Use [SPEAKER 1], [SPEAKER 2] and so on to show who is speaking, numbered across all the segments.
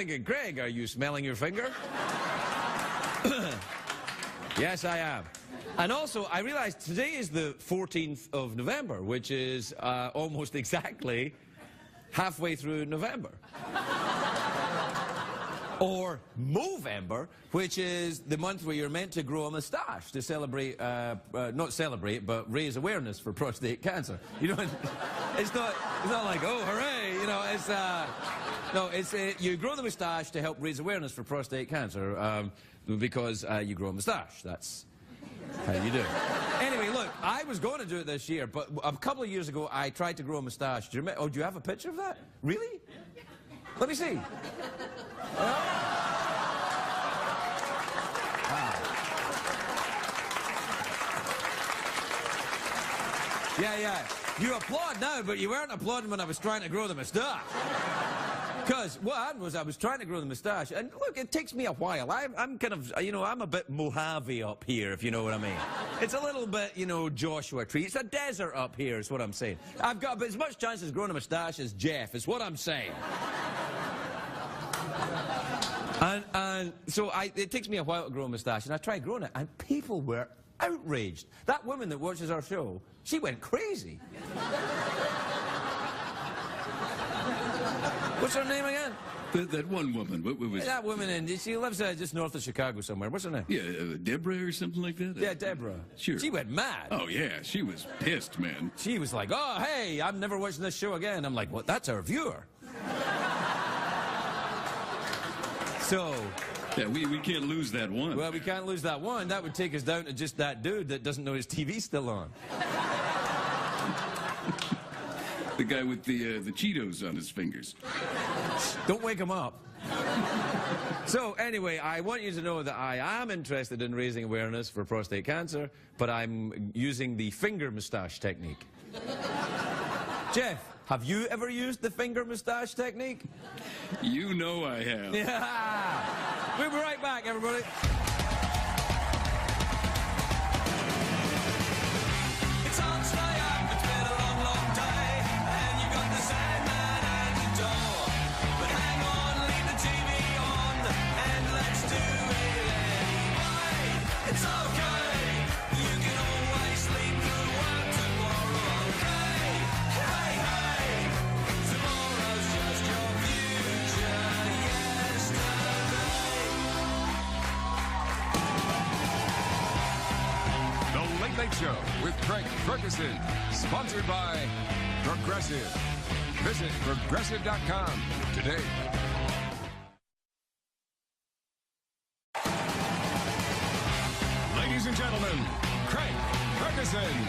[SPEAKER 1] thinking, Craig, are you smelling your finger? Yes, I am. And also, I realized today is the 14th of November, which is almost exactly halfway through November. Or Movember, which is the month where you're meant to grow a moustache to celebrate, not celebrate, but raise awareness for prostate cancer. You know, it's not like, oh, hooray, you know, it's, no, it's, you grow the moustache to help raise awareness for prostate cancer, because you grow a moustache. That's how you do it. Anyway, look, I was going to do it this year, but a couple of years ago, I tried to grow a moustache. Do you remember? Oh, do you have a picture of that? Really? Let me see. Yeah, yeah. You applaud now, but you weren't applauding when I was trying to grow the moustache. Because what happened was I was trying to grow the moustache, and look, it takes me a while. I'm kind of, you know, I'm a bit Mojave up here, if you know what I mean. It's a little bit, you know, Joshua Tree. It's a desert up here, is what I'm saying. I've got about as much chance as growing a moustache as Jeff, is what I'm saying. And so it takes me a while to grow a moustache, and I tried growing it, and people were outraged. That woman that watches our show, she went crazy. What's her name again?
[SPEAKER 2] That one woman. What was
[SPEAKER 1] that woman? She lives just north of Chicago somewhere. What's her name?
[SPEAKER 2] Yeah, Deborah or something like that?
[SPEAKER 1] Yeah, Deborah.
[SPEAKER 2] Sure.
[SPEAKER 1] She went mad.
[SPEAKER 2] Oh, yeah, she was pissed, man.
[SPEAKER 1] She was like, oh, hey, I'm never watching this show again. I'm like, what? That's our viewer. So...
[SPEAKER 2] Yeah, we can't lose that one.
[SPEAKER 1] Well, we can't lose that one. That would take us down to just that dude that doesn't know his TV's still on.
[SPEAKER 2] The guy with the Cheetos on his fingers.
[SPEAKER 1] Don't wake him up. So, anyway, I want you to know that I am interested in raising awareness for prostate cancer, but I'm using the finger moustache technique. Jeff, have you ever used the finger moustache technique?
[SPEAKER 2] You know I have.
[SPEAKER 1] Yeah! We'll be right back, everybody.
[SPEAKER 3] It's hard to stay up, it's been a long, long day, and you got the Sandman at the door. But hang on, leave the TV on, and let's do it anyway. It's okay, you can always sleep through work tomorrow, okay? Hey, hey, tomorrow's just your future yesterday.
[SPEAKER 4] The Late Late Show with Craig Ferguson, sponsored by Progressive. Visit Progressive.com today. Ladies and gentlemen, Craig Ferguson.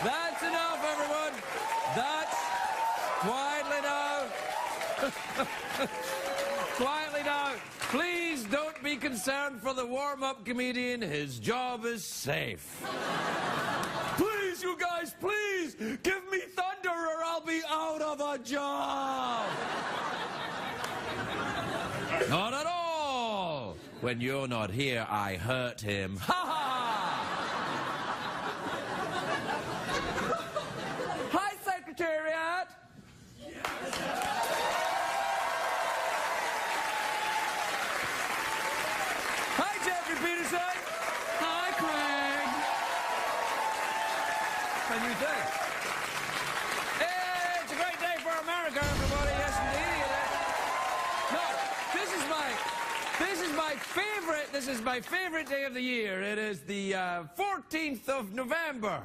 [SPEAKER 1] That's enough, everyone. That's quietly now. Quietly now. Please don't be concerned for the warm-up comedian. His job is safe. Please, you guys, please, give me thunder or I'll be out of a job. Not at all. When you're not here, I hurt him. Ha ha! Hi, Secretariat. Hi, Jeffrey Peterson. Hi, Craig. How do you think? Hey, it's a great day for America, everybody. Yes, indeed. No, this is my favorite day of the year. It is the 14th of November.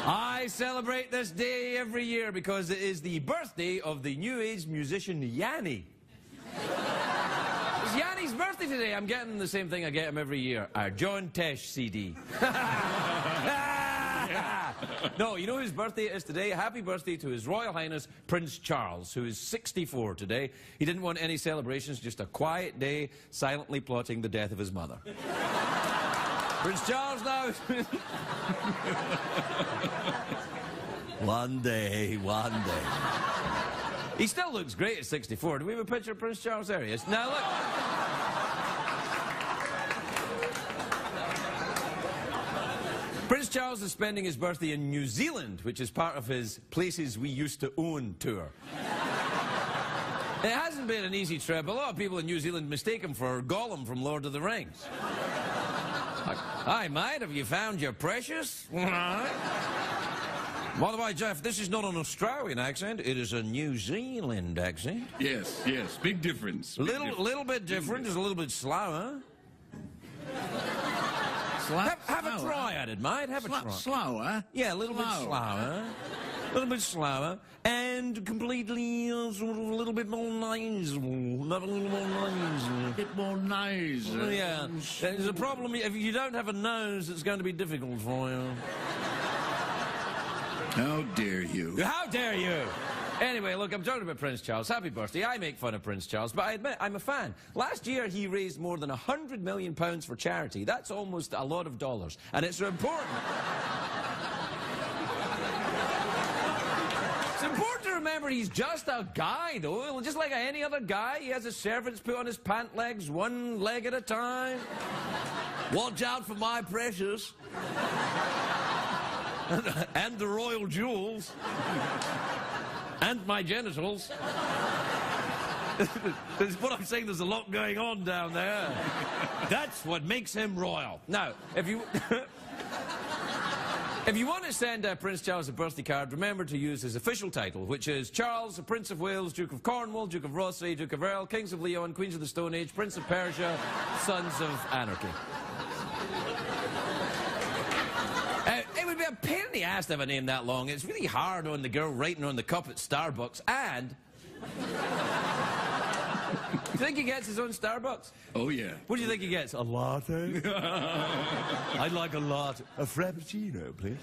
[SPEAKER 1] I celebrate this day every year because it is the birthday of the New Age musician Yanni. It's Yanni's birthday today. I'm getting the same thing I get him every year. A John Tesh CD. No, you know whose birthday it is today? Happy birthday to His Royal Highness Prince Charles, who is 64 today. He didn't want any celebrations, just a quiet day, silently plotting the death of his mother. Prince Charles now. One day. He still looks great at 64. Do we have a picture of Prince Charles? There he is. Now look. Prince Charles is spending his birthday in New Zealand, which is part of his Places We Used to Own tour. It hasn't been an easy trip. A lot of people in New Zealand mistake him for Gollum from Lord of the Rings. Like, hi, mate, have you found your precious? By the way, Jeff, this is not an Australian accent. It is a New Zealand accent.
[SPEAKER 2] Yes, big difference.
[SPEAKER 1] Little bit different. It's a little bit slower. Have a try at it, mate. Have a try.
[SPEAKER 5] Slower?
[SPEAKER 1] Yeah, a little bit slower. A little bit slower. And completely, sort of a little bit more nasal. Not a little more nasal.
[SPEAKER 5] A bit more nasal.
[SPEAKER 1] Yeah. There's a problem. If you don't have a nose, it's going to be difficult for you.
[SPEAKER 2] How dare you?
[SPEAKER 1] How dare you? Anyway, look, I'm talking about Prince Charles. Happy birthday. I make fun of Prince Charles, but I admit, I'm a fan. Last year, he raised more than £100 million for charity. That's almost a lot of dollars, and it's important. It's important to remember he's just a guy, though. Just like any other guy, he has his servants put on his pant legs, one leg at a time. Watch out for my precious. And the royal jewels. And my genitals. What I'm saying, there's a lot going on down there. That's what makes him royal. Now, if you want to send Prince Charles a birthday card, remember to use his official title, which is Charles, the Prince of Wales, Duke of Cornwall, Duke of Rothesay, Duke of Earl, Kings of Leon, Queens of the Stone Age, Prince of Persia, Sons of Anarchy. It would be a pain in the ass to have a name that long. It's really hard on the girl writing on the cup at Starbucks. And... do you think he gets his own Starbucks?
[SPEAKER 2] Oh, yeah.
[SPEAKER 1] What do you think he gets? A latte? I'd like a latte. A frappuccino, please.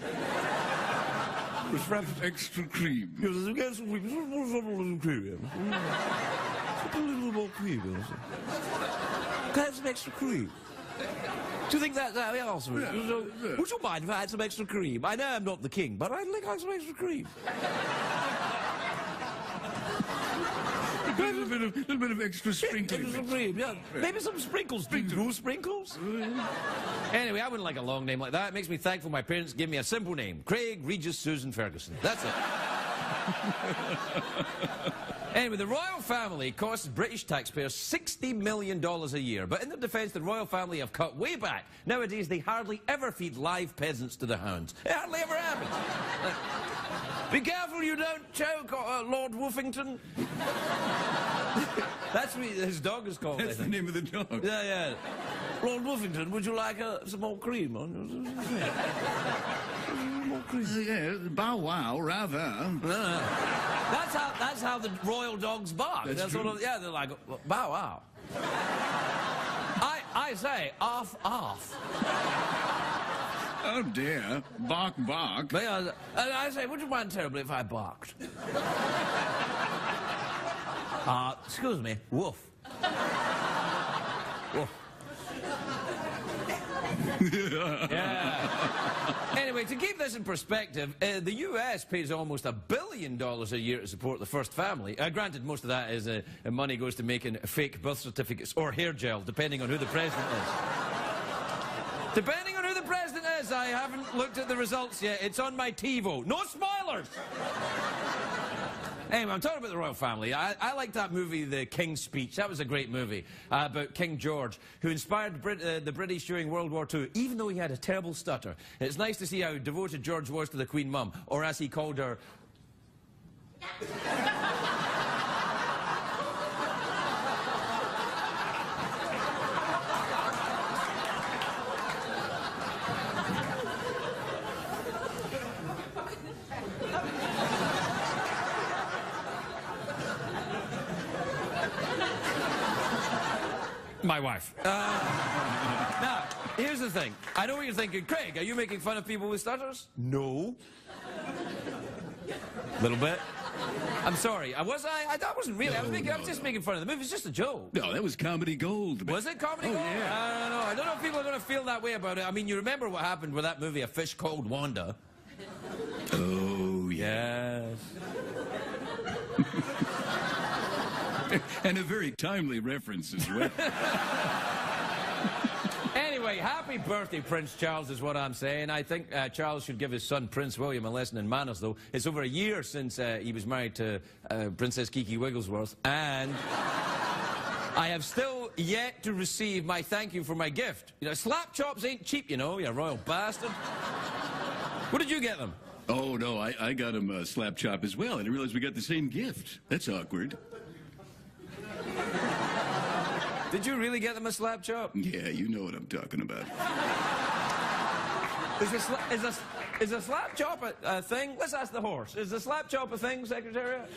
[SPEAKER 2] Extra cream.
[SPEAKER 1] Yes, get some cream. A little cream. A little more cream. Can I have some extra cream? Do you think that's how he answers?
[SPEAKER 2] Yeah.
[SPEAKER 1] Would you mind if I had some extra cream? I know I'm not the king, but I'd like some extra cream.
[SPEAKER 2] A little bit of extra sprinkling.
[SPEAKER 1] Extra cream, yeah. Maybe some sprinkles. Do you do sprinkles? Anyway, I wouldn't like a long name like that. It makes me thankful my parents gave me a simple name. Craig, Regis, Susan, Ferguson. That's it. Anyway, the royal family costs British taxpayers $60 million a year. But in their defence, the royal family have cut way back. Nowadays, they hardly ever feed live peasants to the hounds. It hardly ever happens. Be careful you don't choke, Lord Woofington. That's what his dog is called.
[SPEAKER 2] That's the name of the dog.
[SPEAKER 1] Yeah. Lord Woofington, would you like some more cream? More cream.
[SPEAKER 5] Yeah, bow wow, rather.
[SPEAKER 1] That's how the royal dogs bark.
[SPEAKER 2] That's true.
[SPEAKER 1] Sort of, yeah, they're like, bow wow. I say, off.
[SPEAKER 2] Oh, dear. Bark, bark.
[SPEAKER 1] But, I say, would you mind terribly if I barked? Excuse me, woof. Woof. Yeah. Anyway, to keep this in perspective, the US pays almost $1 billion a year to support the first family. Granted, most of that is money goes to making fake birth certificates or hair gel, depending on who the president is. Depending on who the president is, I haven't looked at the results yet. It's on my TiVo. No spoilers! Anyway, I'm talking about the royal family. I liked that movie, The King's Speech. That was a great movie about King George, who inspired the British during World War II, even though he had a terrible stutter. It's nice to see how devoted George was to the Queen Mum, or as he called her...
[SPEAKER 4] My wife.
[SPEAKER 1] Now, here's the thing. I know what you're thinking. Craig, are you making fun of people with stutters? No. A little bit. I'm sorry. I wasn't really. I was just making fun of the movie. It's just a joke.
[SPEAKER 2] No, that was comedy gold.
[SPEAKER 1] Was it comedy gold?
[SPEAKER 2] Yeah.
[SPEAKER 1] I don't know. I don't know if people are going to feel that way about it. I mean, you remember what happened with that movie, A Fish Called Wanda?
[SPEAKER 2] Oh, yeah.
[SPEAKER 1] Yes.
[SPEAKER 2] And a very timely reference as well.
[SPEAKER 1] Anyway, happy birthday, Prince Charles, is what I'm saying. I think Charles should give his son, Prince William, a lesson in manners, though. It's over a year since he was married to Princess Kiki Wigglesworth, and I have still yet to receive my thank you for my gift. You know, slap chops ain't cheap, you know, you royal bastard. What did you get them?
[SPEAKER 2] Oh, no, I got him a slap chop as well. I didn't realize we got the same gift. That's awkward.
[SPEAKER 1] Did you really get them a slap chop?
[SPEAKER 2] Yeah, you know what I'm talking about.
[SPEAKER 1] Is a slap chop a thing? Let's ask the horse. Is a slap chop a thing, Secretariat?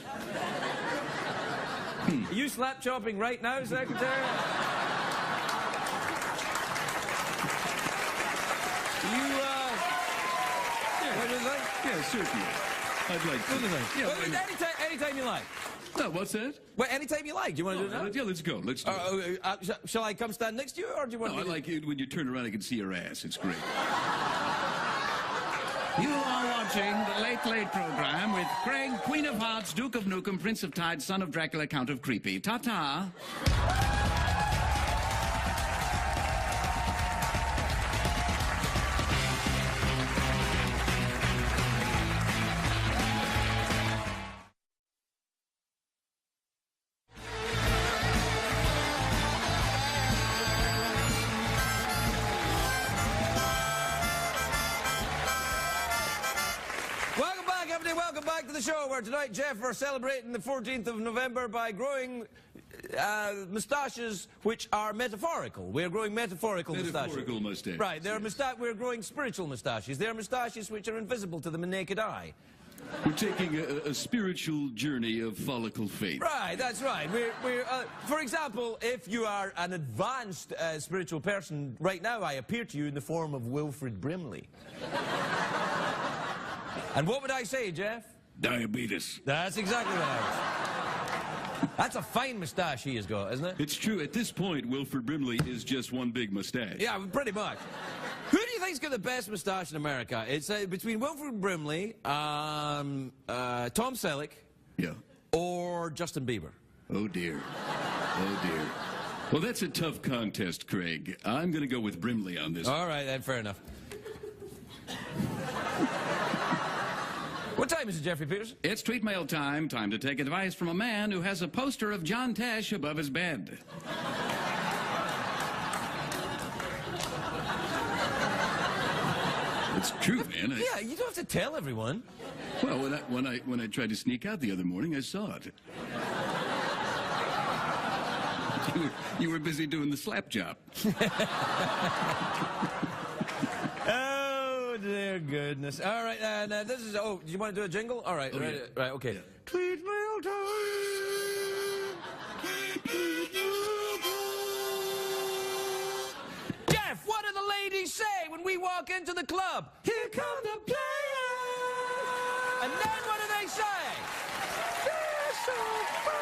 [SPEAKER 1] Are you slap chopping right now, Secretariat? What do you think?
[SPEAKER 2] Yeah, certainly. I'd like to.
[SPEAKER 1] What do you think?
[SPEAKER 2] Yeah,
[SPEAKER 1] Well, anytime you like.
[SPEAKER 2] no, what's that?
[SPEAKER 1] Well, anytime you like. Do you want to do that?
[SPEAKER 2] Yeah, let's go. Let's do it.
[SPEAKER 1] Shall I come stand next to you, or do you want
[SPEAKER 2] No, I
[SPEAKER 1] me to...
[SPEAKER 2] like it when you turn around, I can see your ass. It's great.
[SPEAKER 5] You are watching the Late Late program with Craig, Queen of Hearts, Duke of Nukem, Prince of Tides, Son of Dracula, Count of Creepy. Ta-ta.
[SPEAKER 1] Welcome back to the show, where tonight, Jeff, we're celebrating the 14th of November by growing moustaches which are metaphorical. We're growing metaphorical
[SPEAKER 2] Metaphorical mustaches.
[SPEAKER 1] Right, we're growing spiritual moustaches. They're moustaches which are invisible to the naked eye.
[SPEAKER 2] We're taking a spiritual journey of follicle faith.
[SPEAKER 1] Right, that's right. For example, if you are an advanced spiritual person, right now I appear to you in the form of Wilfred Brimley. And what would I say, Jeff?
[SPEAKER 2] Diabetes.
[SPEAKER 1] That's exactly what I was. That's a fine moustache he has got, isn't it?
[SPEAKER 2] It's true. At this point, Wilfred Brimley is just one big mustache.
[SPEAKER 1] Yeah, pretty much. Who do you think's got the best moustache in America? It's between Wilfred Brimley, Tom Selleck,
[SPEAKER 2] Yeah.
[SPEAKER 1] or Justin Bieber.
[SPEAKER 2] Oh, dear. Oh, dear. Well, that's a tough contest, Craig. I'm going to go with Brimley on this.
[SPEAKER 1] All right, then, fair enough. What time is it, Jeffrey Peterson?
[SPEAKER 5] It's tweet mail time. Time to take advice from a man who has a poster of John Tesh above his bed.
[SPEAKER 2] It's true, man.
[SPEAKER 1] Yeah, you don't have to tell everyone.
[SPEAKER 2] Well, when I tried to sneak out the other morning, I saw it. You were busy doing the slap job.
[SPEAKER 1] Oh, dear goodness. All right, now this is... Oh, do you want to do a jingle? All right,
[SPEAKER 2] yeah.
[SPEAKER 1] Right, okay.
[SPEAKER 2] Yeah.
[SPEAKER 1] Tweet mail time. Jeff, what do the ladies say when we walk into the club? Here come the players. And then what do they say? They're so fine.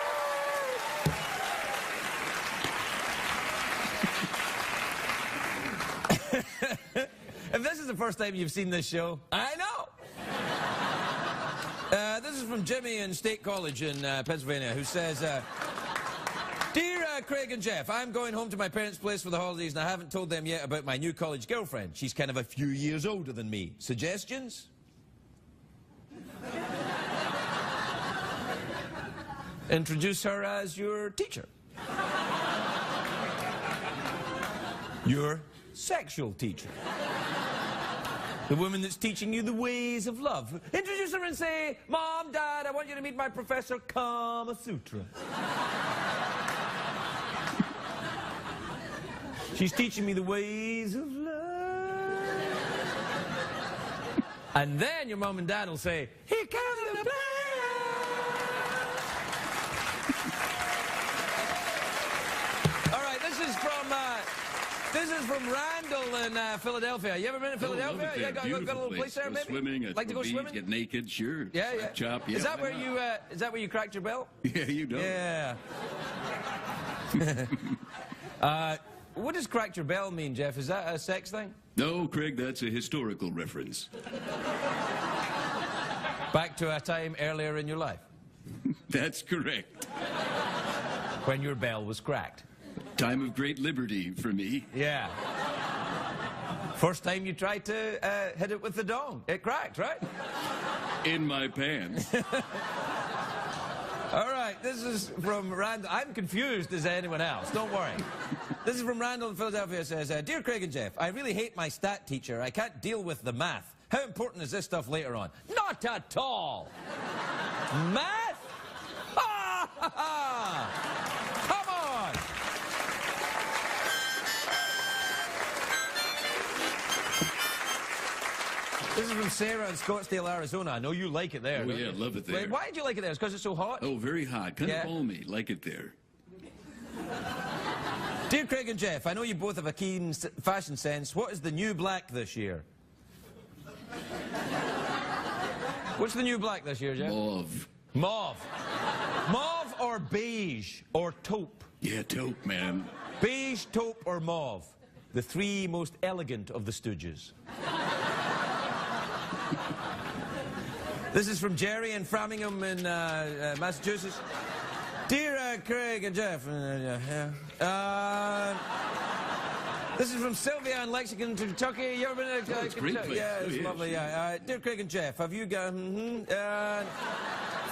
[SPEAKER 1] If this is the first time you've seen this show, I know. This is from Jimmy in State College in Pennsylvania, who says, Dear Craig and Jeff, I'm going home to my parents' place for the holidays, and I haven't told them yet about my new college girlfriend. She's kind of a few years older than me. Suggestions? Introduce her as your teacher. Your sexual teacher. The woman that's teaching you the ways of love. Introduce her and say, Mom, Dad, I want you to meet my Professor Kama Sutra. She's teaching me the ways of love. And then your mom and dad will say, here comes the player. All right, this is from from Randall in Philadelphia. You ever been to Philadelphia?
[SPEAKER 2] love it
[SPEAKER 1] Yeah,
[SPEAKER 2] there.
[SPEAKER 1] got a little place there,
[SPEAKER 2] Go
[SPEAKER 1] maybe?
[SPEAKER 2] swimming,
[SPEAKER 1] Like to go
[SPEAKER 2] beach,
[SPEAKER 1] swimming?
[SPEAKER 2] get naked, sure.
[SPEAKER 1] Yeah, yeah.
[SPEAKER 2] Chop, yeah.
[SPEAKER 1] Is that where you? Is that where you cracked your bell?
[SPEAKER 2] Yeah, you know.
[SPEAKER 1] Yeah. What does cracked your bell mean, Jeff? Is that a sex thing?
[SPEAKER 2] No, Craig, that's a historical reference.
[SPEAKER 1] Back to a time earlier in your life
[SPEAKER 2] That's correct.
[SPEAKER 1] when your bell was cracked.
[SPEAKER 2] Time of great liberty for me.
[SPEAKER 1] Yeah. First time you tried to hit it with the dong, it cracked, right?
[SPEAKER 2] In my pants.
[SPEAKER 1] All right, this is from Randall. I'm confused as anyone else, don't worry. This is from Randall in Philadelphia. It says, Dear Craig and Jeff, I really hate my stat teacher. I can't deal with the math. How important is this stuff later on? Not at all. Math? Ha ha ha! Come on! This is from Sarah in Scottsdale, Arizona. I know you like it there.
[SPEAKER 2] Oh, yeah, love it there.
[SPEAKER 1] Wait, why did you like it there? It's because it's so hot?
[SPEAKER 2] Oh, very hot. Kind
[SPEAKER 1] Yeah.
[SPEAKER 2] of balmy. Like it there.
[SPEAKER 1] Dear Craig and Jeff, I know you both have a keen fashion sense. What is the new black this year? What's the new black this year, Jeff?
[SPEAKER 2] Mauve.
[SPEAKER 1] Mauve. Mauve or beige or taupe?
[SPEAKER 2] Yeah, taupe, man.
[SPEAKER 1] Beige, taupe or mauve? The three most elegant of the Stooges. This is from Jerry in Framingham in Massachusetts. Dear Craig and Jeff, this is from Sylvia in Lexington, Kentucky. You ever been to
[SPEAKER 2] it's a great place.
[SPEAKER 1] Yeah, it's
[SPEAKER 2] Oh, yeah,
[SPEAKER 1] lovely.
[SPEAKER 2] sure.
[SPEAKER 1] Yeah. Dear Craig and Jeff, have you got?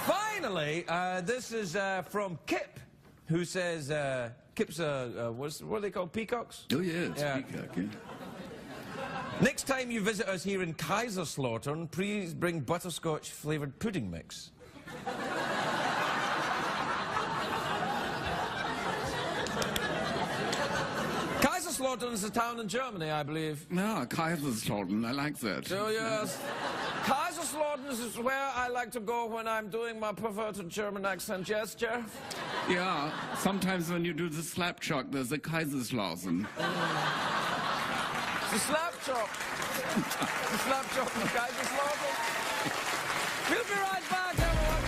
[SPEAKER 1] Finally, this is from Kip, who says Kip's what are they called? Peacocks.
[SPEAKER 2] Oh, yeah, it's
[SPEAKER 1] Yeah.
[SPEAKER 2] peacock, yeah.
[SPEAKER 1] Next time you visit us here in Kaiserslautern, please bring butterscotch flavoured pudding mix. Kaiserslautern is a town in Germany, I believe.
[SPEAKER 5] No, Kaiserslautern, I like that.
[SPEAKER 1] Oh, yes. Kaiserslautern is where I like to go when I'm doing my perverted German accent. Yes, Jeff?
[SPEAKER 5] Yeah, sometimes when you do the slap chalk, there's a Kaiserslautern.
[SPEAKER 1] The slap chop. The slap chop in Kaiserslautern. We'll be right back, everyone.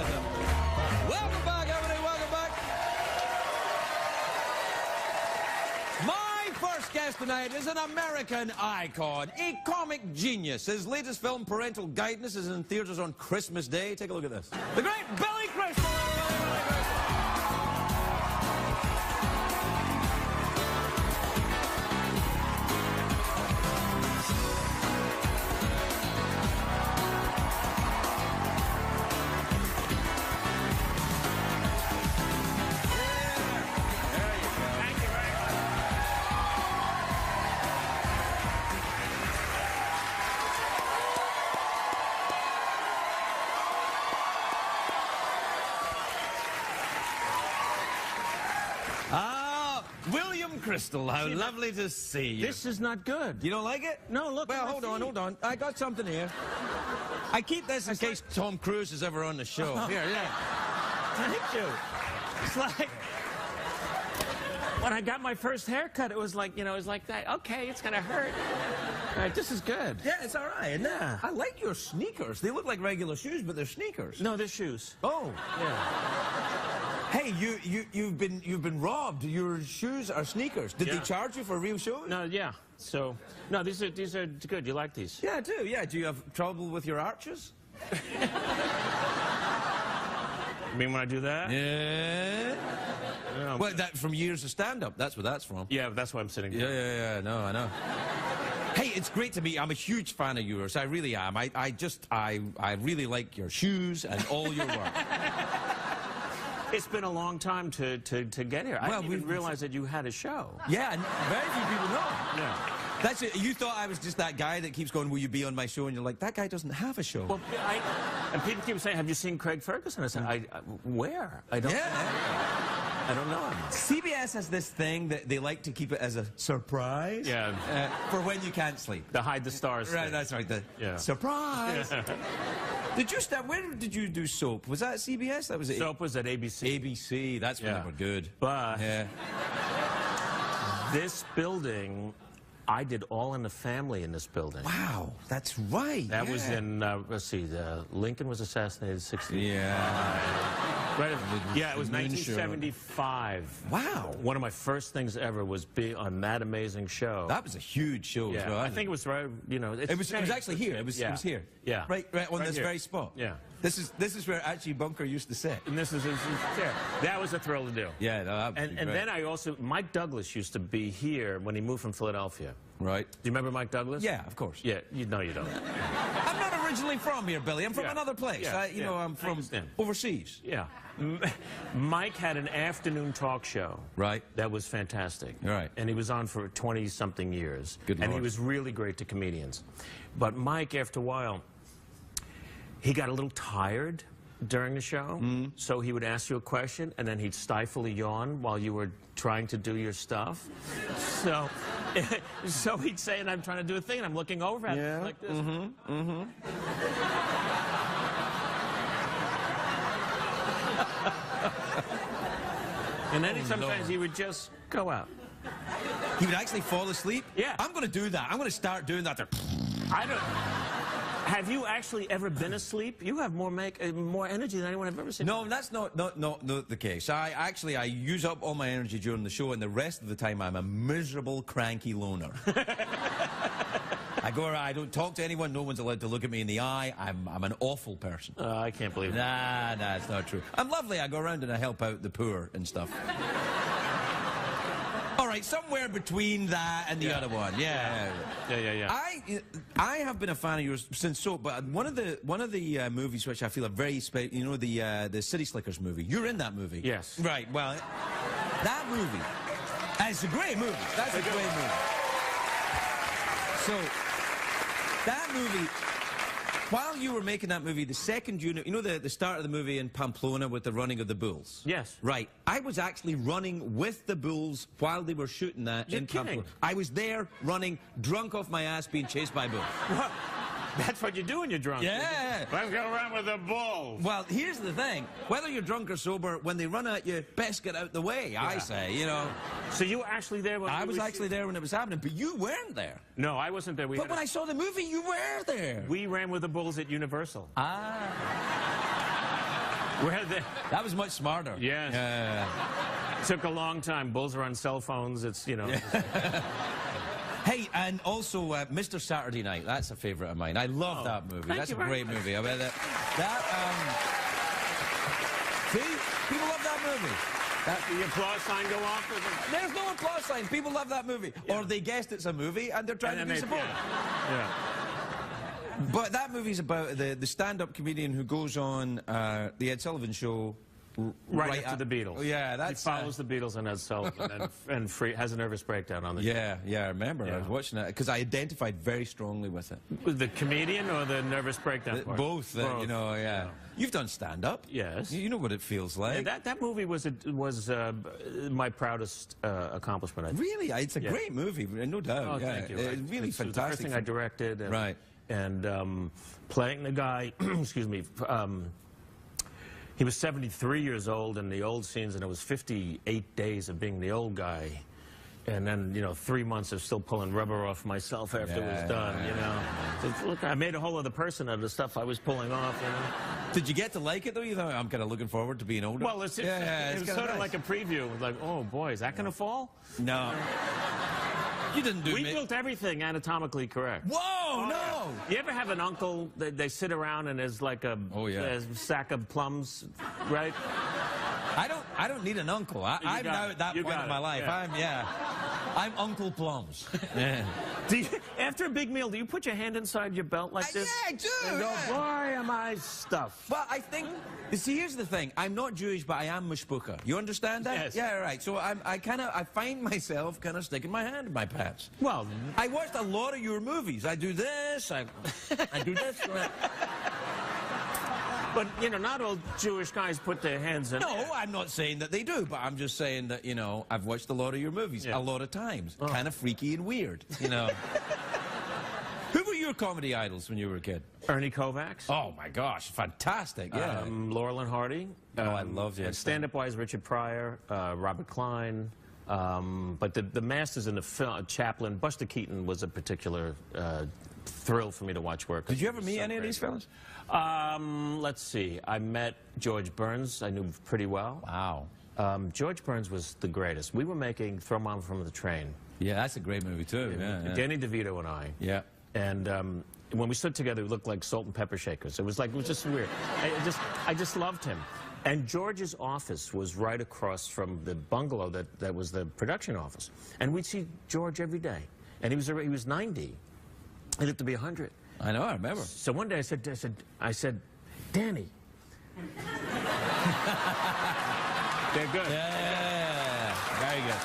[SPEAKER 1] Welcome back, everybody. Welcome back. My first guest tonight is an American icon, a comic genius. His latest film, Parental Guidance, is in theaters on Christmas Day. Take a look at this. The great Billy Crystal. William Crystal, how lovely to see you.
[SPEAKER 6] This is not good.
[SPEAKER 1] You don't like it?
[SPEAKER 6] No, look.
[SPEAKER 1] Well,
[SPEAKER 6] at my
[SPEAKER 1] hold on,
[SPEAKER 6] feet.
[SPEAKER 1] hold on. I got something here. I keep this in case Tom Cruise is ever on the show. Here, yeah.
[SPEAKER 6] Thank you. It's like when I got my first haircut, it was like, you know, it was like that. Okay, it's gonna hurt. All right, this is good.
[SPEAKER 1] Yeah, it's all right. isn't it?
[SPEAKER 6] Yeah.
[SPEAKER 1] I like your sneakers. They look like regular shoes, but they're sneakers.
[SPEAKER 6] No, they're shoes.
[SPEAKER 1] Oh.
[SPEAKER 6] Yeah.
[SPEAKER 1] Hey, you've been robbed. Your shoes are sneakers. Did they
[SPEAKER 6] Yeah.
[SPEAKER 1] charge you for real shoes?
[SPEAKER 6] No, yeah. So, no, these are good. You like these?
[SPEAKER 1] Yeah, I do. Yeah. Do you have trouble with your arches?
[SPEAKER 6] You mean when I do that?
[SPEAKER 1] Yeah.
[SPEAKER 6] Yeah,
[SPEAKER 1] Well, that from years of stand-up. That's where that's from.
[SPEAKER 6] yeah, that's why I'm sitting
[SPEAKER 1] Yeah,
[SPEAKER 6] down.
[SPEAKER 1] yeah. No, I know. Hey, it's great to meet you. I'm a huge fan of yours. I really am. I really like your shoes and all your work.
[SPEAKER 6] It's been a long time to get here. I
[SPEAKER 1] Well,
[SPEAKER 6] didn't even realize that you had a show.
[SPEAKER 1] Yeah, and very few people know.
[SPEAKER 6] Yeah.
[SPEAKER 1] That's it. You thought I was just that guy that keeps going, will you be on my show? And you're like, that guy doesn't have a show.
[SPEAKER 6] Well, and people keep saying, have you seen Craig Ferguson? I said, where? I don't know. I don't know him.
[SPEAKER 1] CBS has this thing that they like to keep it as a surprise.
[SPEAKER 6] Yeah.
[SPEAKER 1] For when you can't sleep.
[SPEAKER 6] The Hide the Stars
[SPEAKER 1] Right,
[SPEAKER 6] thing.
[SPEAKER 1] that's right. The
[SPEAKER 6] Yeah.
[SPEAKER 1] surprise. Did you start? Where did you do soap? Was that at CBS? That was it.
[SPEAKER 6] Soap was at ABC.
[SPEAKER 1] ABC. That's when
[SPEAKER 6] Yeah.
[SPEAKER 1] they were good.
[SPEAKER 6] But
[SPEAKER 1] Yeah.
[SPEAKER 6] this building, I did All in the Family in this building.
[SPEAKER 1] Wow, that's right.
[SPEAKER 6] That was in, let's see, Lincoln was assassinated in 60.
[SPEAKER 1] Yeah.
[SPEAKER 6] Right, yeah, it was
[SPEAKER 1] The Moon Show.
[SPEAKER 6] 1975.
[SPEAKER 1] Wow.
[SPEAKER 6] One of my first things ever was be on that amazing show.
[SPEAKER 1] That was a huge show as
[SPEAKER 6] Yeah,
[SPEAKER 1] well.
[SPEAKER 6] I think it was right, you know.
[SPEAKER 1] It was actually here. It was here.
[SPEAKER 6] Yeah.
[SPEAKER 1] Right on this
[SPEAKER 6] here.
[SPEAKER 1] very spot.
[SPEAKER 6] Yeah.
[SPEAKER 1] This is where actually Bunker used to sit.
[SPEAKER 6] And this is there. That was a thrill to do.
[SPEAKER 1] Yeah, no, that would be
[SPEAKER 6] And
[SPEAKER 1] great.
[SPEAKER 6] then I also, Mike Douglas used to be here when he moved from Philadelphia.
[SPEAKER 1] Right.
[SPEAKER 6] Do you remember Mike Douglas?
[SPEAKER 1] Yeah, of course.
[SPEAKER 6] Yeah, no, you don't.
[SPEAKER 1] I'm not originally from here, Billy. I'm from
[SPEAKER 6] Yeah.
[SPEAKER 1] another place.
[SPEAKER 6] Yeah,
[SPEAKER 1] You know, I'm
[SPEAKER 6] I
[SPEAKER 1] from
[SPEAKER 6] understand.
[SPEAKER 1] overseas.
[SPEAKER 6] Yeah. Mike had an afternoon talk show.
[SPEAKER 1] Right.
[SPEAKER 6] That was fantastic.
[SPEAKER 1] Right.
[SPEAKER 6] And he was on for 20-something years.
[SPEAKER 1] Good
[SPEAKER 6] And he
[SPEAKER 1] Lord.
[SPEAKER 6] was really great to comedians. But Mike, after a while, he got a little tired during the show. So he would ask you a question, and then he'd stifle a yawn while you were trying to do your stuff. So, so he'd say, and I'm trying to do a thing, and I'm looking over at him like this. And then sometimes he would just go out.
[SPEAKER 1] He would actually fall asleep?
[SPEAKER 6] Yeah.
[SPEAKER 1] I'm going to do that. I'm going to start doing that.
[SPEAKER 6] I don't. Have you actually ever been asleep? You have more energy than anyone I've ever seen.
[SPEAKER 1] No, that's not the case. I use up all my energy during the show, and the rest of the time I'm a miserable, cranky loner. I go around, I don't talk to anyone, no one's allowed to look at me in the eye. I'm an awful person.
[SPEAKER 6] I can't believe it.
[SPEAKER 1] Nah, it's not true. I'm lovely. I go around and I help out the poor and stuff. All right, somewhere between that and the other one. Yeah. I have been a fan of yours since Soap, but one of the movies which I feel are very special, you know, the City Slickers movie. You're in that movie.
[SPEAKER 6] Yes.
[SPEAKER 1] Right. Well, that movie. It's a great movie. That's a great movie. So that movie. While you were making that movie, the second you know the start of the movie in Pamplona with the running of the bulls?
[SPEAKER 6] Yes.
[SPEAKER 1] Right. I was actually running with the bulls while they were shooting that
[SPEAKER 6] You're
[SPEAKER 1] in
[SPEAKER 6] kidding.
[SPEAKER 1] Pamplona. I was there running, drunk off my ass, being chased by bulls.
[SPEAKER 6] What? That's what you do when you're drunk.
[SPEAKER 1] Yeah.
[SPEAKER 6] Let's go around with a bull.
[SPEAKER 1] Well, here's the thing. Whether you're drunk or sober, when they run at you, best get out the way, I say, you know.
[SPEAKER 6] So you were actually there when
[SPEAKER 1] I
[SPEAKER 6] we
[SPEAKER 1] was
[SPEAKER 6] were
[SPEAKER 1] actually there when it was happening, but you weren't there.
[SPEAKER 6] No, I wasn't there.
[SPEAKER 1] But when I saw the movie, you were there.
[SPEAKER 6] We ran with the bulls at Universal.
[SPEAKER 1] Ah.
[SPEAKER 6] We're there.
[SPEAKER 1] That was much smarter.
[SPEAKER 6] Yes. Took a long time. Bulls are on cell phones. It's, you know.
[SPEAKER 1] Hey, and also Mr. Saturday Night. That's a favorite of mine. I love that movie.
[SPEAKER 6] thank
[SPEAKER 1] That's
[SPEAKER 6] you
[SPEAKER 1] a
[SPEAKER 6] very
[SPEAKER 1] great movie. I mean, see, people love that movie.
[SPEAKER 6] The applause sign go off?
[SPEAKER 1] There's no applause sign. People love that movie. Or they guessed it's a movie and they're trying to be supportive.
[SPEAKER 6] Yeah.
[SPEAKER 1] But that movie's about the stand-up comedian who goes on the Ed Sullivan Show
[SPEAKER 6] Right after the Beatles.
[SPEAKER 1] Yeah, that's...
[SPEAKER 6] He follows the Beatles and Ed Sullivan and has a nervous breakdown on the show.
[SPEAKER 1] Yeah, I remember. I was watching it because I identified very strongly with it.
[SPEAKER 6] The comedian or the nervous breakdown part?
[SPEAKER 1] Both, you know, yeah. You've done stand-up.
[SPEAKER 6] Yes.
[SPEAKER 1] You know what it feels like.
[SPEAKER 6] Yeah, that movie was my proudest accomplishment, I think.
[SPEAKER 1] Really? It's a great movie, no doubt.
[SPEAKER 6] Oh,
[SPEAKER 1] yeah.
[SPEAKER 6] thank you.
[SPEAKER 1] It's really
[SPEAKER 6] It's
[SPEAKER 1] fantastic.
[SPEAKER 6] the first thing I directed. And,
[SPEAKER 1] Right.
[SPEAKER 6] And playing the guy, excuse me, he was 73 years old in the old scenes, and it was 58 days of being the old guy. And then, you know, 3 months of still pulling rubber off myself after it was done, you know. So, look, I made a whole other person out of the stuff I was pulling off, you know.
[SPEAKER 1] Did you get to like it, though? You thought, I'm kind of looking forward to being older?
[SPEAKER 6] Well, it's
[SPEAKER 1] it's
[SPEAKER 6] sort of
[SPEAKER 1] nice.
[SPEAKER 6] like a preview. Like, oh, boy, is that going to fall?
[SPEAKER 1] No. You didn't do
[SPEAKER 6] We
[SPEAKER 1] me.
[SPEAKER 6] built everything anatomically correct.
[SPEAKER 1] Whoa, no!
[SPEAKER 6] You ever have an uncle that they sit around and there's like a sack of plums, right?
[SPEAKER 1] I don't need an uncle. I'm
[SPEAKER 6] got
[SPEAKER 1] now
[SPEAKER 6] it.
[SPEAKER 1] at that
[SPEAKER 6] You
[SPEAKER 1] point
[SPEAKER 6] got
[SPEAKER 1] in my
[SPEAKER 6] it.
[SPEAKER 1] life.
[SPEAKER 6] Yeah.
[SPEAKER 1] I'm Uncle Plums.
[SPEAKER 6] After a big meal, do you put your hand inside your belt like this?
[SPEAKER 1] Yeah, I do.
[SPEAKER 6] And go,
[SPEAKER 1] Yeah.
[SPEAKER 6] boy, am I stuffed.
[SPEAKER 1] Well, I think, you see, here's the thing. I'm not Jewish, but I am mishpucha. You understand that?
[SPEAKER 6] Yes.
[SPEAKER 1] Yeah, right. So I find myself kind of sticking my hand in my pants.
[SPEAKER 6] Well,
[SPEAKER 1] I watched a lot of your movies. I do this, I do this.
[SPEAKER 6] but, you know, not all Jewish guys put their hands in.
[SPEAKER 1] No, I'm not saying that they do, but I'm just saying that, you know, I've watched a lot of your movies,
[SPEAKER 6] Yeah.
[SPEAKER 1] a lot of times. Kind of freaky and weird, you know. Who were your comedy idols when you were a kid?
[SPEAKER 6] Ernie Kovacs.
[SPEAKER 1] Oh, my gosh, fantastic, yeah.
[SPEAKER 6] Laurel and Hardy.
[SPEAKER 1] I loved it.
[SPEAKER 6] Stand-up-wise, Richard Pryor, Robert Klein. But the masters in the film, Chaplin, Buster Keaton was a particular thrill for me to watch work.
[SPEAKER 1] Did you ever meet any of these fellas?
[SPEAKER 6] Let's see. I met George Burns. I knew pretty well.
[SPEAKER 1] Wow.
[SPEAKER 6] George Burns was the greatest. We were making Throw Mama from the Train.
[SPEAKER 1] Yeah, that's a great movie, too. Yeah.
[SPEAKER 6] Danny DeVito and I.
[SPEAKER 1] Yeah.
[SPEAKER 6] And when we stood together, we looked like salt and pepper shakers. It was just weird. I just loved him. And George's office was right across from the bungalow that was the production office. And we'd see George every day. And he was 90. He lived to be 100.
[SPEAKER 1] I know, I remember.
[SPEAKER 6] So one day I said, Danny. They're good.
[SPEAKER 1] Yeah, very good.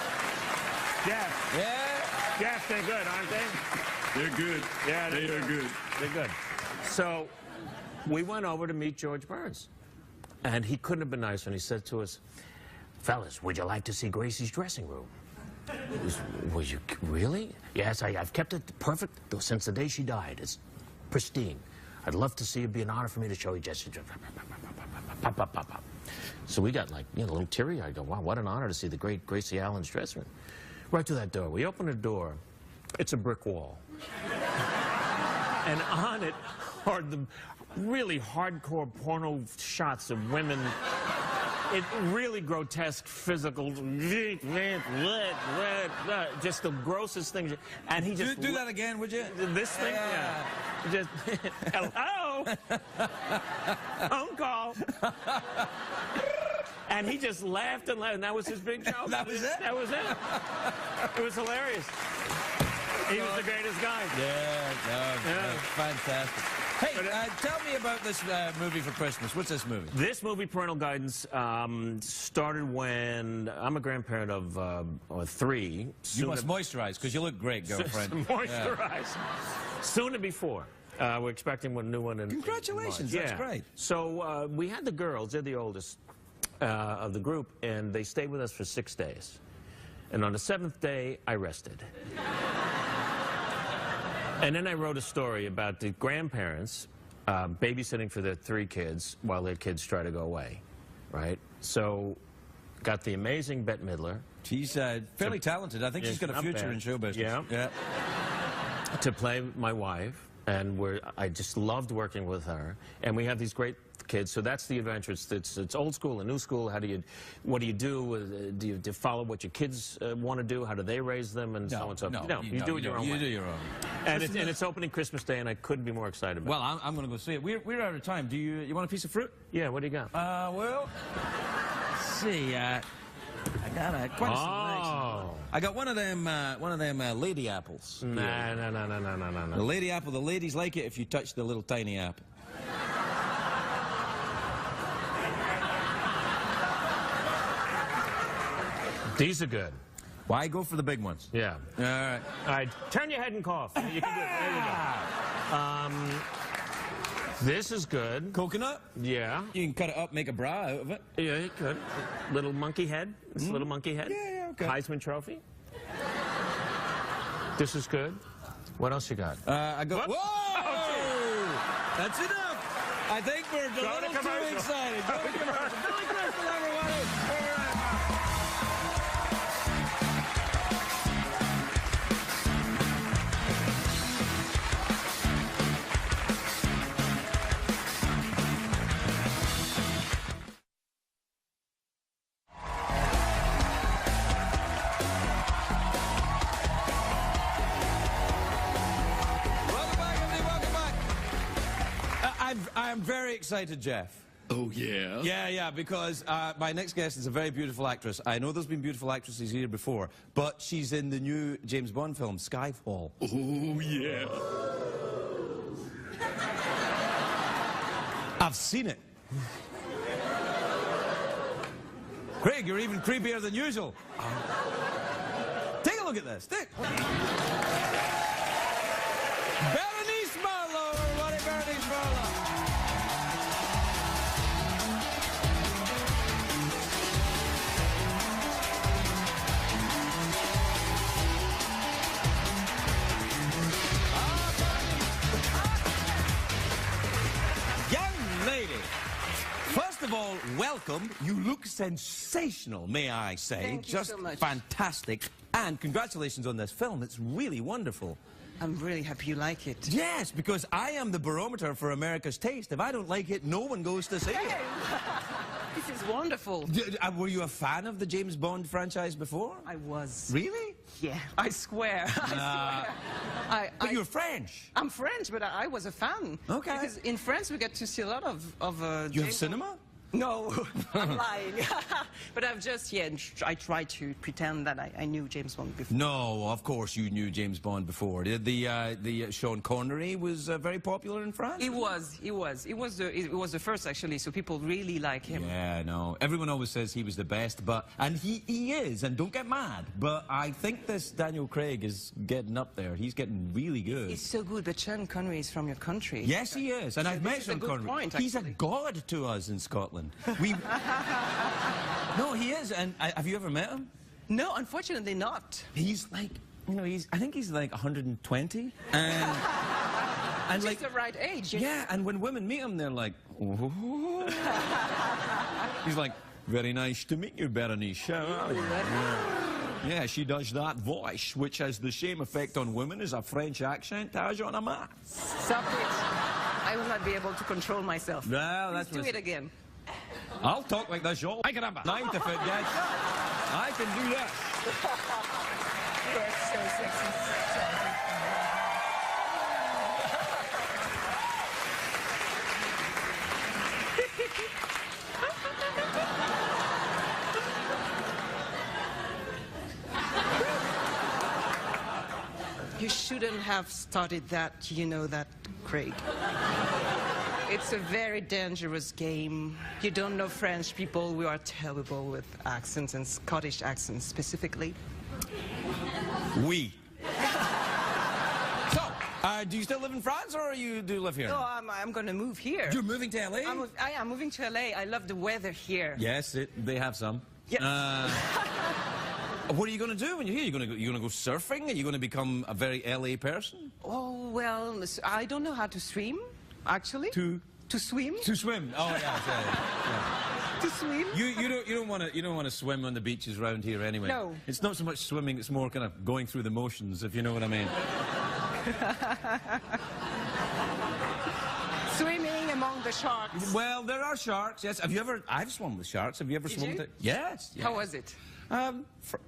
[SPEAKER 6] Jeff.
[SPEAKER 1] Yeah.
[SPEAKER 6] Jeff, they're good, aren't they?
[SPEAKER 2] They're good.
[SPEAKER 6] Yeah,
[SPEAKER 2] they are good.
[SPEAKER 6] They're good. So we went over to meet George Burns. And he couldn't have been nicer. And he said to us, fellas, would you like to see Gracie's dressing room? Was you really? Yes, I've kept it perfect since the day she died. It's pristine. I'd love to see it. It'd be an honor for me to show you Jessie. Pop, pop, pop, pop. So we got like, you know, a little teary-eyed. I go, wow, what an honor to see the great Gracie Allen's dressing room. Right to that door. We open the door. It's a brick wall. And on it are the really hardcore porno shots of women. It really grotesque, physical, just the grossest things. And he just
[SPEAKER 1] Do that again, would you?
[SPEAKER 6] This thing, yeah. Just hello, phone call. And he just laughed and laughed, and that was his big joke.
[SPEAKER 1] That was it?
[SPEAKER 6] That was it. It was hilarious. He was the greatest guy.
[SPEAKER 1] Yeah, fantastic. Hey, tell me about this movie for Christmas. What's this movie?
[SPEAKER 6] This movie, Parental Guidance, started when I'm a grandparent of 3.
[SPEAKER 1] You must moisturize, because you look great, girlfriend.
[SPEAKER 6] Moisturize. Soon to be 4. We're expecting a new one in
[SPEAKER 1] Congratulations,
[SPEAKER 6] in
[SPEAKER 1] that's
[SPEAKER 6] March.
[SPEAKER 1] great.
[SPEAKER 6] So we had the girls, they're the oldest of the group, and they stayed with us for 6 days. And on the 7th day, I rested. And then I wrote a story about the grandparents babysitting for their 3 kids while their kids try to go away, right? So got the amazing Bette Midler.
[SPEAKER 1] She's fairly talented. I think she's got a future in show business.
[SPEAKER 6] Yeah. To play my wife, and I just loved working with her. And we have these great kids, so that's the adventure. It's old school and new school. What do you do? Do you follow what your kids want to do? How do they raise them? And so on and so forth. No, you do it your own way.
[SPEAKER 1] You do your own.
[SPEAKER 6] And it's opening Christmas Day, and I couldn't be more excited about it.
[SPEAKER 1] Well, I'm going to go see it. We're out of time. Do you want a piece of fruit?
[SPEAKER 6] Yeah, what do you got?
[SPEAKER 1] Well, let's see. I got quite a selection. I got one of them lady apples.
[SPEAKER 6] No.
[SPEAKER 1] The lady apple. The ladies like it if you touch the little tiny apple.
[SPEAKER 6] These are good.
[SPEAKER 1] Why go for the big ones?
[SPEAKER 6] Yeah.
[SPEAKER 1] All right.
[SPEAKER 6] All right, turn your head and cough. You can do it. There you go. This is good.
[SPEAKER 1] Coconut?
[SPEAKER 6] Yeah.
[SPEAKER 1] You can cut it up, make a bra out of it.
[SPEAKER 6] Yeah, you could. Little monkey head. This little monkey head.
[SPEAKER 1] Yeah, okay.
[SPEAKER 6] Heisman Trophy. This is good. What else you got?
[SPEAKER 1] I got...
[SPEAKER 6] Whoop.
[SPEAKER 1] Whoa! That's enough. I think we're a little too excited. Go to commercial. Billy Crystal, everybody. We're right back. I'm very excited, Jeff.
[SPEAKER 2] Oh, yeah?
[SPEAKER 1] Yeah, because my next guest is a very beautiful actress. I know there's been beautiful actresses here before, but she's in the new James Bond film, Skyfall.
[SPEAKER 2] Oh, yeah.
[SPEAKER 1] I've seen it. Craig, you're even creepier than usual. Take a look at this. Berenice Marlohe, everybody, Berenice Marlohe. Young lady, first of all, welcome. You look sensational, may I say.
[SPEAKER 7] Thank you
[SPEAKER 1] Just
[SPEAKER 7] so much.
[SPEAKER 1] fantastic. And congratulations on this film. It's really wonderful.
[SPEAKER 7] I'm really happy you like it.
[SPEAKER 1] Yes, because I am the barometer for America's taste. If I don't like it, no one goes to see it.
[SPEAKER 7] This is wonderful.
[SPEAKER 1] Were you a fan of the James Bond franchise before?
[SPEAKER 7] I was.
[SPEAKER 1] Really?
[SPEAKER 7] Yeah, I swear. I swear.
[SPEAKER 1] But you're French.
[SPEAKER 7] I'm French, but I was a fan.
[SPEAKER 1] Okay.
[SPEAKER 7] Because in France we get to see a lot of
[SPEAKER 1] You have
[SPEAKER 7] James
[SPEAKER 1] cinema?
[SPEAKER 7] Bond. No, I'm lying. But I've just, I tried to pretend that I knew James Bond before.
[SPEAKER 1] No, of course you knew James Bond before. The Sean Connery was very popular in France?
[SPEAKER 7] It was the first actually, so people really like him.
[SPEAKER 1] Yeah, no. Everyone always says he was the best, and he is, and don't get mad. But I think this Daniel Craig is getting up there. He's getting really good.
[SPEAKER 7] He's so good, but Sean Connery is from your country.
[SPEAKER 1] Yes, he is, and
[SPEAKER 7] So
[SPEAKER 1] I've
[SPEAKER 7] this
[SPEAKER 1] met
[SPEAKER 7] is a
[SPEAKER 1] Sean
[SPEAKER 7] good
[SPEAKER 1] Connery.
[SPEAKER 7] point,
[SPEAKER 1] He's a
[SPEAKER 7] actually.
[SPEAKER 1] god to us in Scotland. No, he is, and have you ever met him?
[SPEAKER 7] No, unfortunately not.
[SPEAKER 1] He's like, I think he's like 120, and
[SPEAKER 7] Just
[SPEAKER 1] like,
[SPEAKER 7] the right age.
[SPEAKER 1] yeah, and when women meet him, they're like, oh. He's like, very nice to meet you, Berenice. Yeah, she does that voice, which has the same effect on women as a French accent has on a man.
[SPEAKER 7] Stop it. I will not be able to control myself.
[SPEAKER 1] Well, that's
[SPEAKER 7] Please do
[SPEAKER 1] what
[SPEAKER 7] it again.
[SPEAKER 1] I'll talk like this all. I can have a 9 to 5, guys. I can do that.
[SPEAKER 7] You're so sexy. You shouldn't have started that, you know that, Craig. It's a very dangerous game. You don't know French people. We are terrible with accents, and Scottish accents specifically.
[SPEAKER 1] We. So, do you still live in France, or do you live here?
[SPEAKER 7] No, I'm going to move here.
[SPEAKER 1] You're moving to LA?
[SPEAKER 7] I am moving to LA. I love the weather here.
[SPEAKER 1] Yes, they have some.
[SPEAKER 7] Yes.
[SPEAKER 1] What are you going to do when you're here? You going to go surfing? Are you going to become a very LA person?
[SPEAKER 7] Oh, well, I don't know how to swim, actually.
[SPEAKER 1] To
[SPEAKER 7] swim?
[SPEAKER 1] To swim. Oh yeah, yeah.
[SPEAKER 7] To swim?
[SPEAKER 1] You don't want to swim on the beaches around here anyway.
[SPEAKER 7] No.
[SPEAKER 1] It's not so much swimming, it's more kind of going through the motions, if you know what I mean.
[SPEAKER 7] Swimming among the sharks.
[SPEAKER 1] Well, there are sharks, yes. I've swum with sharks. Have you ever swum
[SPEAKER 7] you?
[SPEAKER 1] with it? Yes.
[SPEAKER 7] How was it?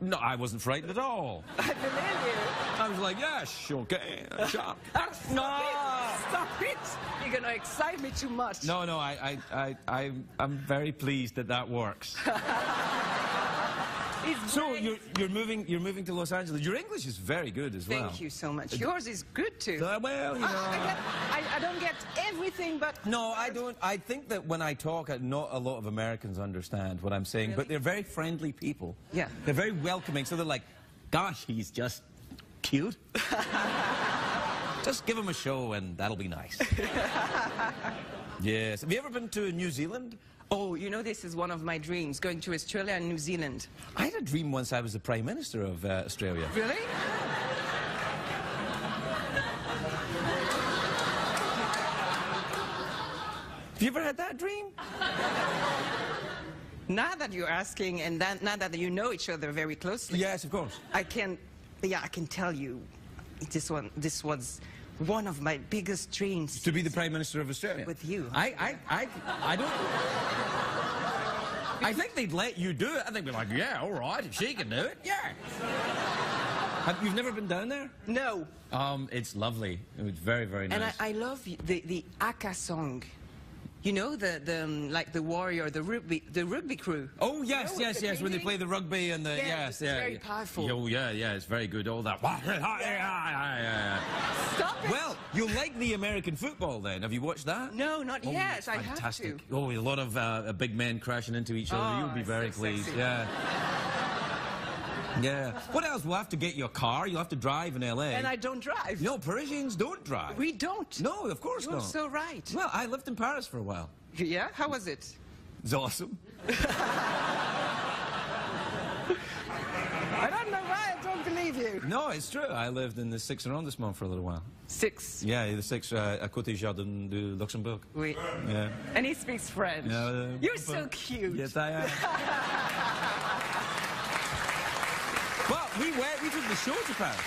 [SPEAKER 1] No, I wasn't frightened at all.
[SPEAKER 7] I believe you.
[SPEAKER 1] I was like, yes, okay, a shark.
[SPEAKER 7] Stop it! You're going to excite me too much.
[SPEAKER 1] No, I'm very pleased that works.
[SPEAKER 7] It's
[SPEAKER 1] So
[SPEAKER 7] great.
[SPEAKER 1] you're moving to Los Angeles. Your English is very good as well.
[SPEAKER 7] Thank you so much. Yours is good too.
[SPEAKER 1] Well, you know.
[SPEAKER 7] I don't get everything, but...
[SPEAKER 1] No, I don't. I think that when I talk, not a lot of Americans understand what I'm saying, but
[SPEAKER 7] Really?
[SPEAKER 1] they're very friendly people.
[SPEAKER 7] Yeah.
[SPEAKER 1] They're very welcoming, so they're like, gosh, he's just cute. Just give him a show and that'll be nice. Yes. Have you ever been to New Zealand?
[SPEAKER 7] Oh, you know, this is one of my dreams, going to Australia and New Zealand.
[SPEAKER 1] I had a dream once I was the Prime Minister of Australia.
[SPEAKER 7] Really?
[SPEAKER 1] Have you ever had that dream?
[SPEAKER 7] Now that you're asking, and now that you know each other very closely,
[SPEAKER 1] Yes, of course.
[SPEAKER 7] I can tell you, this was one of my biggest dreams.
[SPEAKER 1] To be the Prime Minister of Australia?
[SPEAKER 7] With you.
[SPEAKER 1] I don't... I think they'd let you do it. I think they'd be like, yeah, all right, if she can do it, yeah. You've never been down there?
[SPEAKER 7] No.
[SPEAKER 1] It's lovely. It was very, very nice.
[SPEAKER 7] And I love the Aka song. You know like the warrior, the rugby crew.
[SPEAKER 1] Oh yes,
[SPEAKER 7] You know,
[SPEAKER 1] yes,
[SPEAKER 7] the
[SPEAKER 1] yes. When they
[SPEAKER 7] painting?
[SPEAKER 1] play the rugby and the
[SPEAKER 7] Yeah,
[SPEAKER 1] yes,
[SPEAKER 7] it's
[SPEAKER 1] yeah,
[SPEAKER 7] very powerful.
[SPEAKER 1] Oh yeah, yeah. It's very good. All that.
[SPEAKER 7] Stop it!
[SPEAKER 1] Well, you like the American football then? Have you watched that?
[SPEAKER 7] No, not
[SPEAKER 1] Oh,
[SPEAKER 7] yet. I have
[SPEAKER 1] fantastic.
[SPEAKER 7] to.
[SPEAKER 1] Oh, a lot of big men crashing into each other.
[SPEAKER 7] Oh,
[SPEAKER 1] You'll be
[SPEAKER 7] it's
[SPEAKER 1] very
[SPEAKER 7] so
[SPEAKER 1] pleased.
[SPEAKER 7] sexy.
[SPEAKER 1] Yeah. Yeah. What else? We'll have to get your car. You'll have to drive in LA.
[SPEAKER 7] And I don't drive.
[SPEAKER 1] No, Parisians don't drive.
[SPEAKER 7] We don't.
[SPEAKER 1] No, of course
[SPEAKER 7] You're
[SPEAKER 1] not.
[SPEAKER 7] so right.
[SPEAKER 1] Well, I lived in Paris for a while.
[SPEAKER 7] Yeah? How was it?
[SPEAKER 1] It's awesome.
[SPEAKER 7] I don't know why I don't believe you.
[SPEAKER 1] No, it's true. I lived in the 6th arrondissement for a little while.
[SPEAKER 7] 6.
[SPEAKER 1] Yeah, the 6th à côté Jardin de Luxembourg.
[SPEAKER 7] Oui.
[SPEAKER 1] Yeah.
[SPEAKER 7] And he speaks French. You're so cute.
[SPEAKER 1] Yes, I am. Well, we took the show to Paris.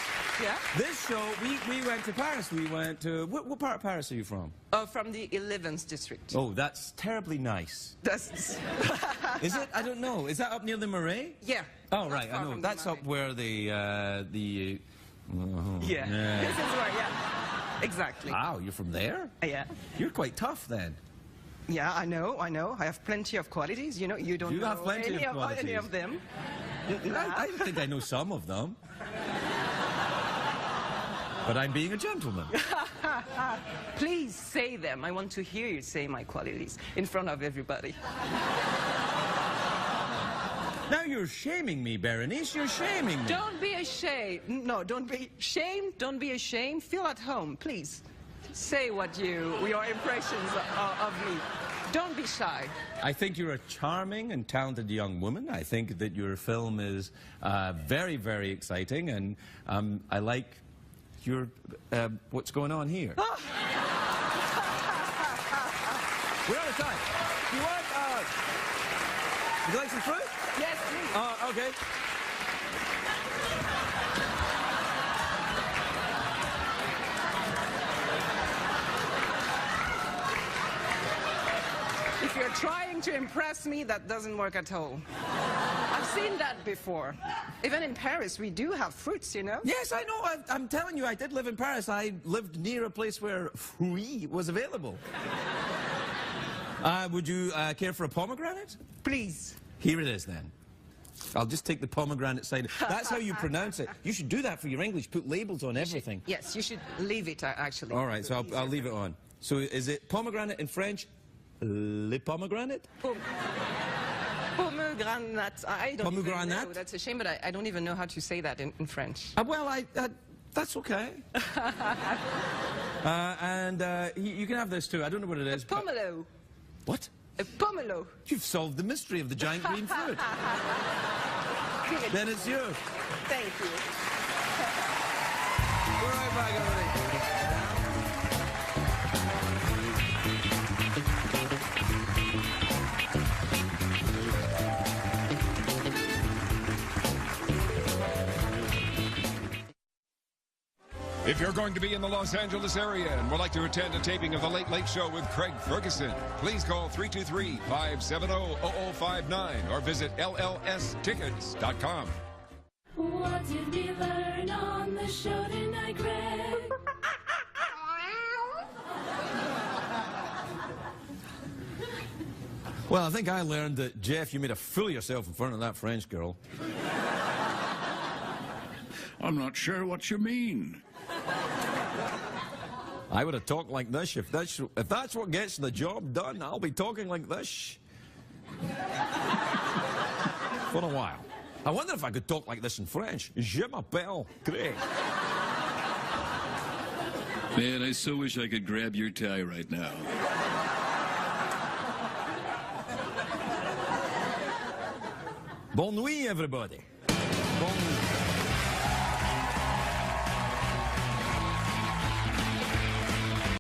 [SPEAKER 7] Yeah?
[SPEAKER 1] This show, we went to Paris. We went to... What part of Paris are you from?
[SPEAKER 7] From the 11th district.
[SPEAKER 1] Oh, that's terribly nice.
[SPEAKER 7] That's...
[SPEAKER 1] Is it? I don't know. Is that up near the Marais?
[SPEAKER 7] Yeah.
[SPEAKER 1] Oh,
[SPEAKER 7] Not
[SPEAKER 1] right,
[SPEAKER 7] far
[SPEAKER 1] I know.
[SPEAKER 7] from the
[SPEAKER 1] That's up
[SPEAKER 7] Marais.
[SPEAKER 1] where the
[SPEAKER 7] Yeah. This is where, yeah. Exactly.
[SPEAKER 1] Wow, you're from there?
[SPEAKER 7] Yeah.
[SPEAKER 1] You're quite tough then.
[SPEAKER 7] Yeah, I know. I have plenty of qualities. You know, you don't
[SPEAKER 1] You
[SPEAKER 7] know
[SPEAKER 1] have plenty
[SPEAKER 7] any
[SPEAKER 1] of qualities.
[SPEAKER 7] any of them.
[SPEAKER 1] I think I know some of them. But I'm being a gentleman.
[SPEAKER 7] Please say them. I want to hear you say my qualities in front of everybody.
[SPEAKER 1] Now you're shaming me, Berenice. You're shaming me.
[SPEAKER 7] Don't be ashamed. No, don't be ashamed. Don't be ashamed. Feel at home, please. Say what your impressions of me. Don't be shy.
[SPEAKER 1] I think you're a charming and talented young woman. I think that your film is very, very exciting, and I like your what's going on here. We're out of time. You want? Would you like some fruit?
[SPEAKER 7] Yes, please.
[SPEAKER 1] Okay.
[SPEAKER 7] If you're trying to impress me, that doesn't work at all. I've seen that before. Even in Paris, we do have fruits, you know?
[SPEAKER 1] Yes, I know. I'm telling you, I did live in Paris. I lived near a place where fruit was available. Would you care for a pomegranate?
[SPEAKER 7] Please.
[SPEAKER 1] Here it is, then. I'll just take the pomegranate side. That's how you pronounce it. You should do that for your English. Put labels on everything.
[SPEAKER 7] Yes, you should leave it, actually.
[SPEAKER 1] All right, so I'll leave it on. So is it pomegranate in French? Le pomegranate?
[SPEAKER 7] Pomegranate. I don't even
[SPEAKER 1] Pomegranate?
[SPEAKER 7] know. That's a shame, but I don't even know how to say that in French.
[SPEAKER 1] Well, that's okay. You can have this too. I don't know what it is. but-
[SPEAKER 7] Pomelo.
[SPEAKER 1] What?
[SPEAKER 7] A pomelo.
[SPEAKER 1] You've solved the mystery of the giant green fruit. Then it's yours.
[SPEAKER 7] Thank you.
[SPEAKER 1] We're right back, everybody.
[SPEAKER 4] If you're going to be in the Los Angeles area and would like to attend a taping of The Late Late Show with Craig Ferguson, please call 323-570-0059 or visit LLStickets.com.
[SPEAKER 8] What did we learn on the show tonight, Greg?
[SPEAKER 1] Well, I think I learned that, Jeff, you made a fool of yourself in front of that French girl.
[SPEAKER 5] I'm not sure what you mean.
[SPEAKER 1] I would have talked like this. If that's what gets the job done, I'll be talking like this for a while. I wonder if I could talk like this in French. Je m'appelle Craig.
[SPEAKER 2] Man, I so wish I could grab your tie right now.
[SPEAKER 1] Bonne nuit, everybody. Bonne nuit.